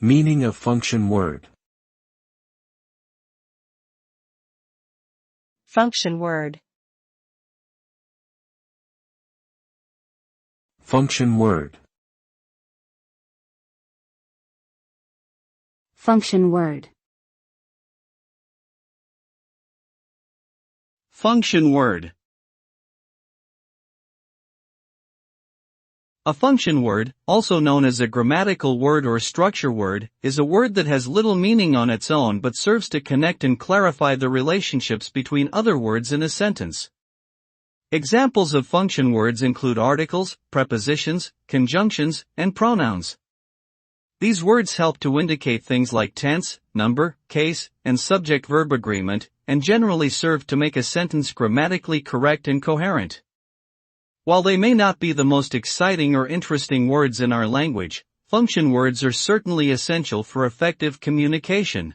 Meaning of function word. Function word. Function word. Function word. Function word. A function word, also known as a grammatical word or structure word, is a word that has little meaning on its own but serves to connect and clarify the relationships between other words in a sentence. Examples of function words include articles, prepositions, conjunctions, and pronouns. These words help to indicate things like tense, number, case, and subject-verb agreement, and generally serve to make a sentence grammatically correct and coherent. While they may not be the most exciting or interesting words in our language, function words are certainly essential for effective communication.